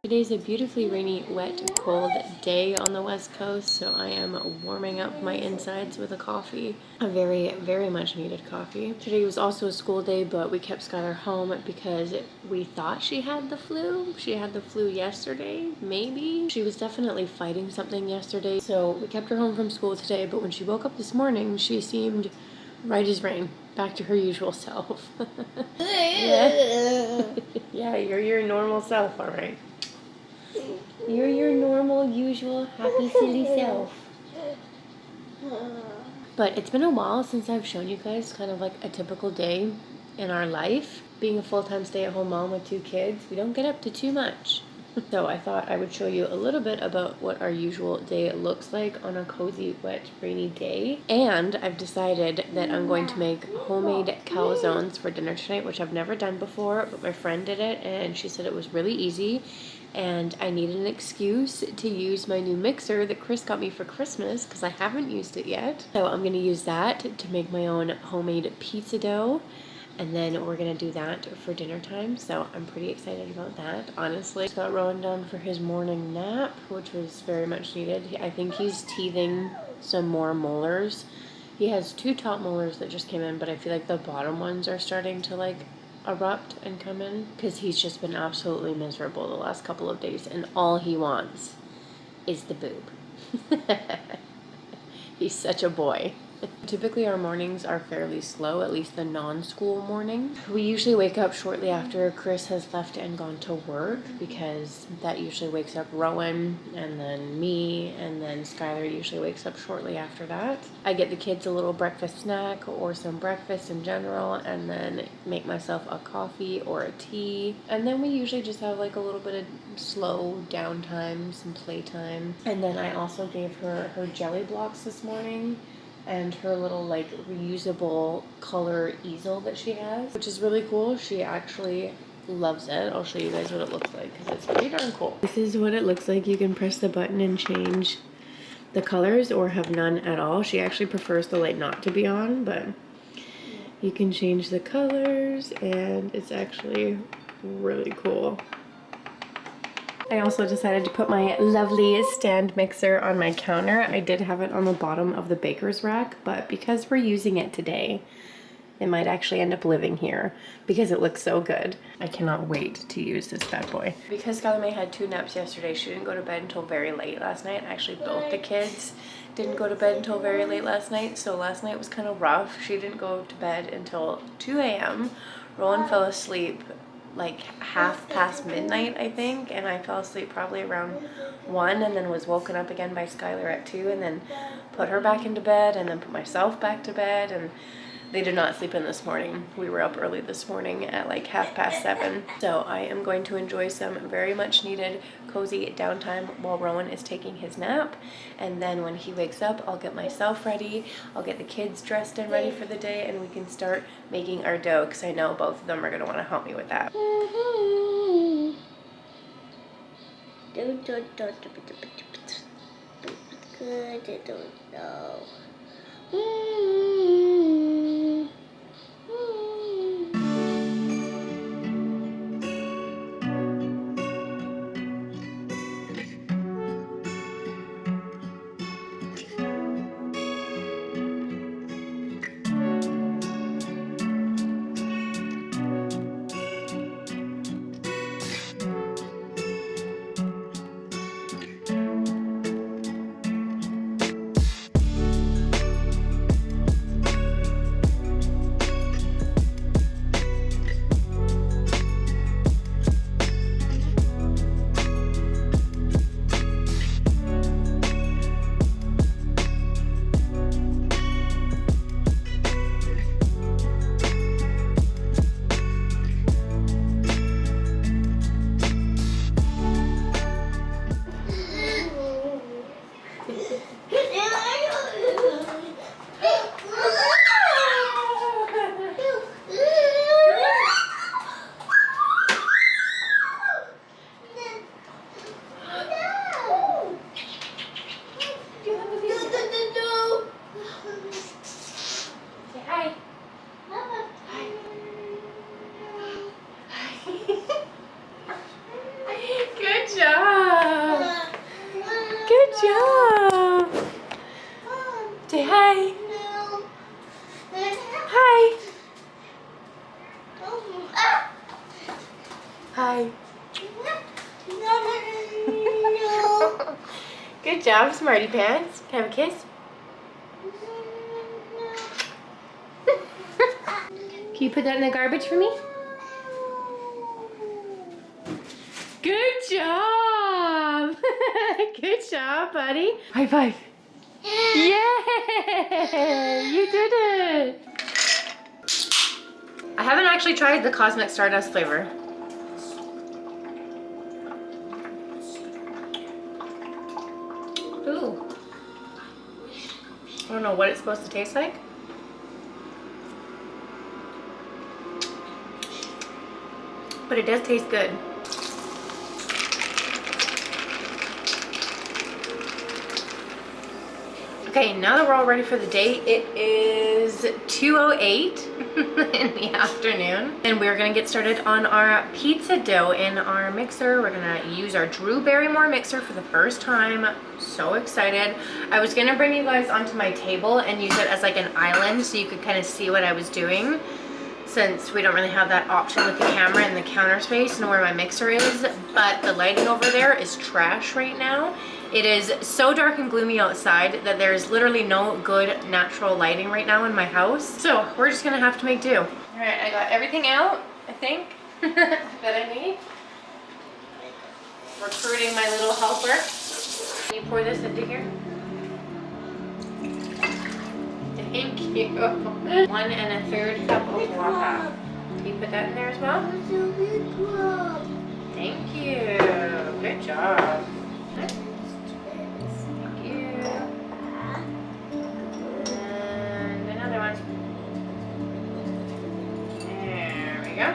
Today's a beautifully rainy, wet, cold day on the West Coast, so I am warming up my insides with a coffee. A very, very much needed coffee. Today was also a school day, but we kept Skylar home because we thought she had the flu. She had the flu yesterday, maybe. She was definitely fighting something yesterday, so we kept her home from school today, but when she woke up this morning, she seemed right as rain, back to her usual self. Yeah. Yeah, you're your normal self, all right. You're your normal, usual, happy, silly self. But it's been a while since I've shown you guys kind of like a typical day in our life. Being a full-time stay-at-home mom with 2 kids, we don't get up to too much. So I thought I would show you a little bit about what our usual day looks like on a cozy, wet, rainy day. And I've decided that I'm going to make homemade calzones for dinner tonight, which I've never done before, but my friend did it and she said it was really easy. And I needed an excuse to use my new mixer that Chris got me for Christmas because I haven't used it yet. So I'm going to use that to make my own homemade pizza dough. And then we're going to do that for dinner time. So I'm pretty excited about that, honestly. Just got Rowan down for his morning nap, which was very much needed. I think he's teething some more molars. He has 2 top molars that just came in, but I feel like the bottom ones are starting to like erupt and come in because he's just been absolutely miserable the last couple of days and all he wants is the boob. He's such a boy. Typically our mornings are fairly slow, at least the non-school morning. We usually wake up shortly after Chris has left and gone to work because that usually wakes up Rowan and then me, and then Skylar usually wakes up shortly after that. I get the kids a little breakfast snack or some breakfast in general and then make myself a coffee or a tea. And then we usually just have like a little bit of slow downtime, some playtime. And then I also gave her her jelly blocks this morning and her little like reusable color easel that she has, which is really cool. She actually loves it. I'll show you guys what it looks like because it's pretty darn cool. This is what it looks like. You can press the button and change the colors or have none at all. She actually prefers the light not to be on, but you can change the colors and it's actually really cool. I also decided to put my lovely stand mixer on my counter. I did have it on the bottom of the baker's rack, but because we're using it today, it might actually end up living here because it looks so good. I cannot wait to use this bad boy. Because Skylar May had 2 naps yesterday, she didn't go to bed until very late last night. Actually, both the kids didn't go to bed until very late last night, so last night was kind of rough. She didn't go to bed until 2 a.m. Rowan fell asleep like past midnight, I think, and I fell asleep probably around 1 and then was woken up again by Skylar at 2 and then put her back into bed and then put myself back to bed, and they did not sleep in this morning. We were up early this morning at like 7:30. So I am going to enjoy some very much needed cozy downtime while Rowan is taking his nap. And then when he wakes up, I'll get myself ready. I'll get the kids dressed and ready for the day and we can start making our dough because I know both of them are going to want to help me with that. Hi. Good job, Smarty Pants. Can I have a kiss? Can you put that in the garbage for me? Good job! Good job, buddy. High five. Yeah! You did it! I haven't actually tried the Cosmic Stardust flavor. Ooh. I don't know what it's supposed to taste like. But it does taste good. Okay, now that we're all ready for the day, it is 2:08 in the afternoon. And we're gonna get started on our pizza dough in our mixer. We're gonna use our Drew Barrymore mixer for the first time. So excited. I was gonna bring you guys onto my table and use it as like an island so you could kind of see what I was doing, since we don't really have that option with the camera and the counter space and where my mixer is. But the lighting over there is trash right now. It is so dark and gloomy outside that there's literally no good natural lighting right now in my house. So we're just gonna have to make do. All right, I got everything out, I think, that I need. Recruiting my little helper. Can you pour this into here? Thank you. 1 1/3 cup of water. Can you put that in there as well? Thank you. Good job. Thank you. And another one. There we go.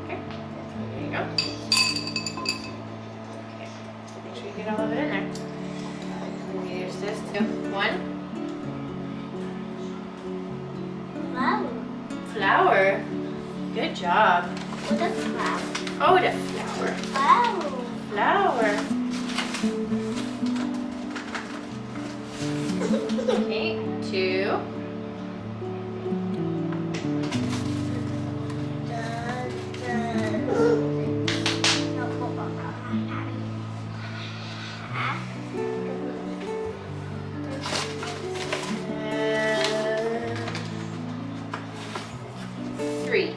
Okay. There you go. Okay. Make sure you get all of it in there. Use this too. 1. Flour. Good job. What is flour? Oh, the flour. Flour. Okay, 2. And 3.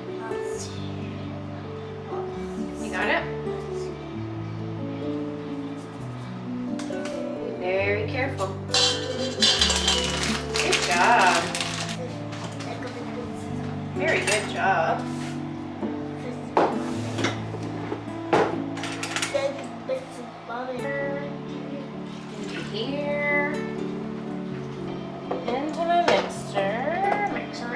You got it? Very careful. Good job. Very good job. Into here. Into my mixer. Mixer.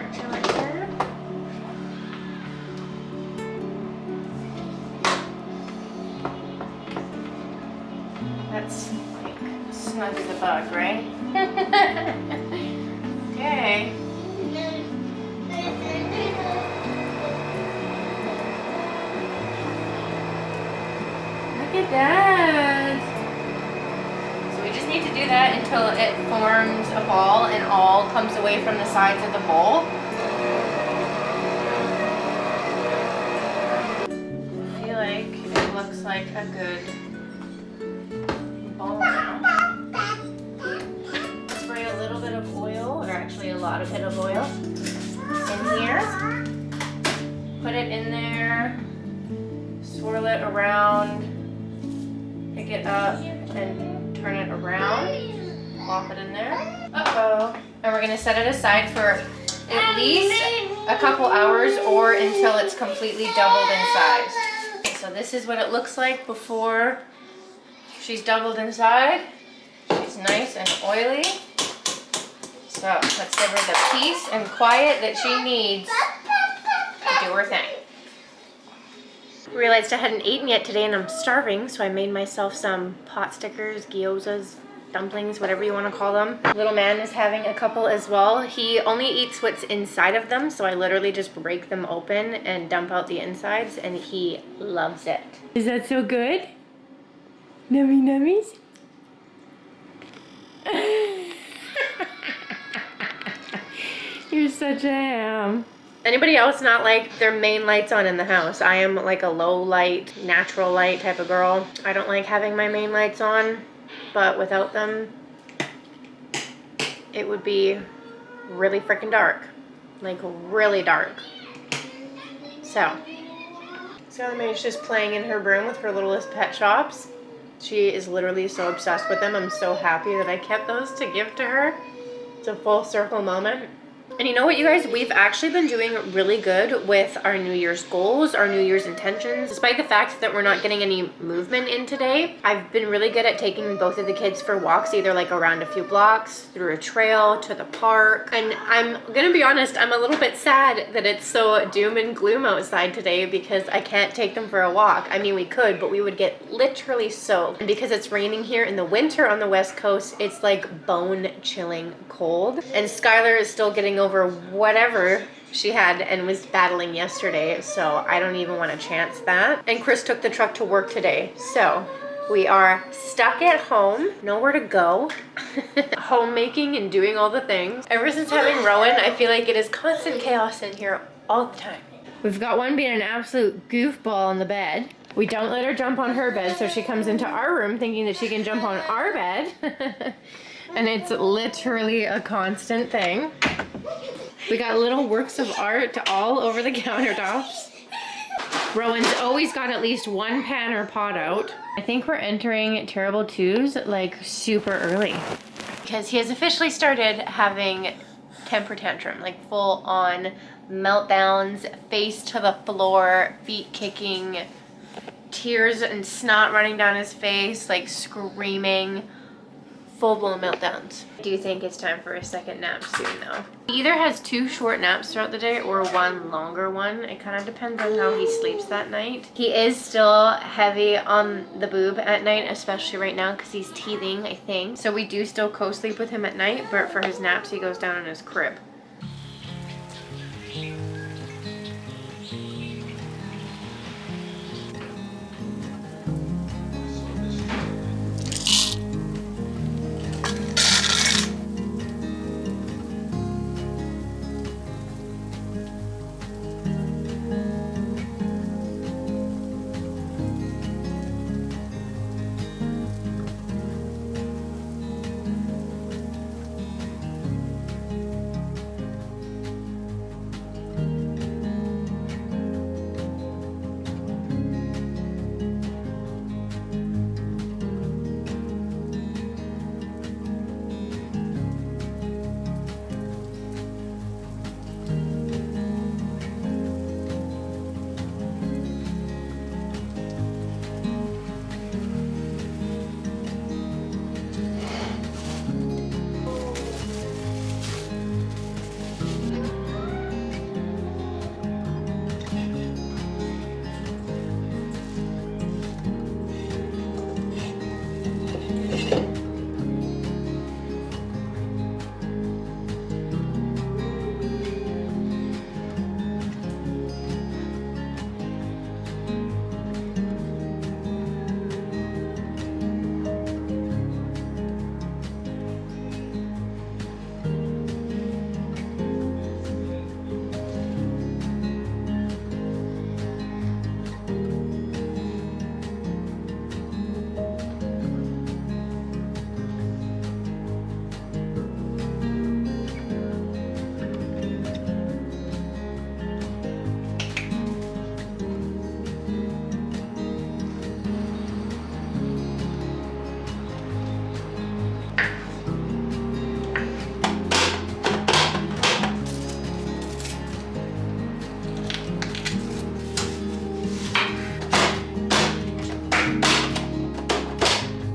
That's like snug as a bug, right? Okay. Look at that. So we just need to do that until it forms a ball and all comes away from the sides of the bowl. I feel like it looks like a good ball now. Spray a little bit of oil, or actually a lot of bit of oil, in here. Put it in there, swirl it around, pick it up, and turn it around. Plop it in there. Uh-oh. And we're gonna set it aside for at least a couple hours or until it's completely doubled in size. So this is what it looks like before she's doubled inside. She's nice and oily. So let's give her the peace and quiet that she needs to do her thing. Realized I hadn't eaten yet today and I'm starving, so I made myself some pot stickers, gyozas, dumplings, whatever you want to call them. Little man is having a couple as well. He only eats what's inside of them, so I literally just break them open and dump out the insides, and he loves it. Is that so good? Nummy nummies? You're such a ham. Anybody else not like their main lights on in the house? I am like a low light, natural light type of girl. I don't like having my main lights on, but without them, it would be really freaking dark. Like really dark. So, Skylar just playing in her room with her littlest pet shops. She is literally so obsessed with them. I'm so happy that I kept those to give to her. It's a full circle moment. And you know what, you guys? We've actually been doing really good with our New Year's goals, our New Year's intentions. Despite the fact that we're not getting any movement in today, I've been really good at taking both of the kids for walks, either like around a few blocks, through a trail, to the park. And I'm gonna be honest, I'm a little bit sad that it's so doom and gloom outside today because I can't take them for a walk. I mean, we could, but we would get literally soaked. And because it's raining here in the winter on the West Coast, it's like bone-chilling cold. And Skylar is still getting over whatever she had and was battling yesterday, so I don't even want to chance that. And Chris took the truck to work today, so we are stuck at home, nowhere to go, homemaking and doing all the things. Ever since having Rowan, I feel like it is constant chaos in here all the time. We've got one being an absolute goofball on the bed. We don't let her jump on her bed, so she comes into our room thinking that she can jump on our bed. And it's literally a constant thing. We got little works of art all over the countertops. Rowan's always got at least one pan or pot out. I think we're entering terrible twos like super early. Because he has officially started having temper tantrum, like full on meltdowns, face to the floor, feet kicking, tears and snot running down his face, like screaming. Full-blown meltdowns. I do think it's time for a second nap soon though. He either has 2 short naps throughout the day or 1 longer one. It kind of depends on how he sleeps that night. He is still heavy on the boob at night, especially right now because he's teething, I think. So we do still co-sleep with him at night, but for his naps he goes down in his crib.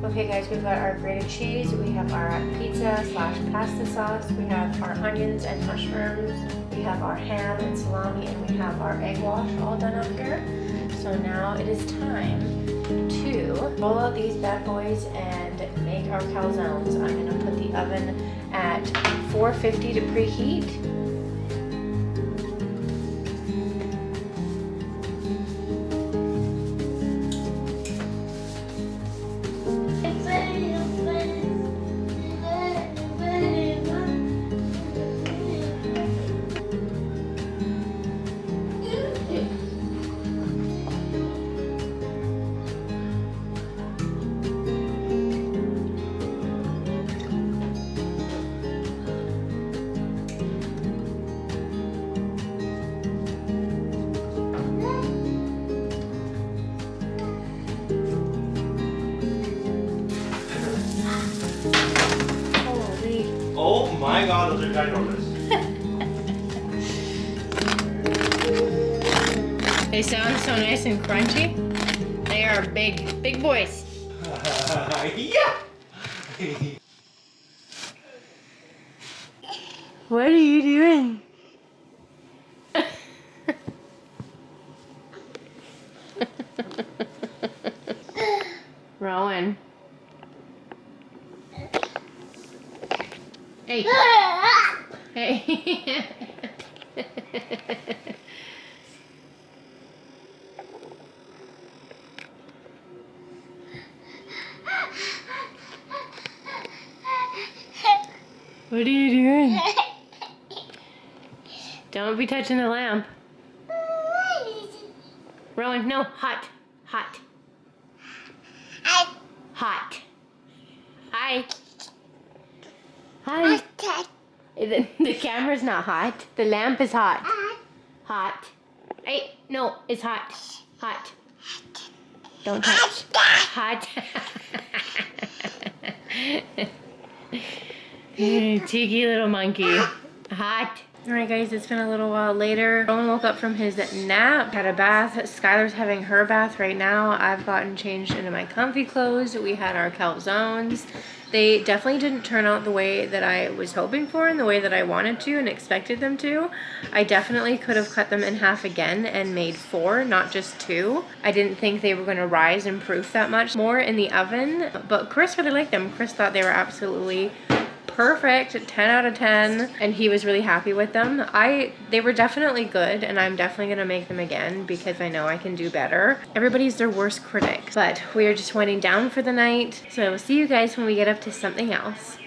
Okay guys, we've got our grated cheese, we have our pizza slash pasta sauce, we have our onions and mushrooms, we have our ham and salami, and we have our egg wash all done up here. So now it is time to roll out these bad boys and make our calzones. I'm gonna put the oven at 450 to preheat. They sound so nice and crunchy. They are big boys. Yeah. What are you doing? Rowan. Hey. Hey. What are you doing? Don't be touching the lamp. Rowan, no, hot. Hot. Hot. Hi. Hi. The camera's not hot. The lamp is hot. Hot. Hey, no, it's hot. Hot. Don't touch. Hot. Cheeky little monkey. Hot. Alright guys, it's been a little while later. Rowan woke up from his nap, had a bath. Skylar's having her bath right now. I've gotten changed into my comfy clothes. We had our calzones. They definitely didn't turn out the way that I was hoping for and the way that I wanted to and expected them to. I definitely could have cut them in half again and made 4, not just 2. I didn't think they were going to rise in proof that much more in the oven, but Chris really liked them. Chris thought they were absolutely perfect, 10 out of 10, and he was really happy with them. They were definitely good, and I'm definitely gonna make them again because I know I can do better. Everybody's their worst critic, but we are just winding down for the night, so I will see you guys when we get up to something else.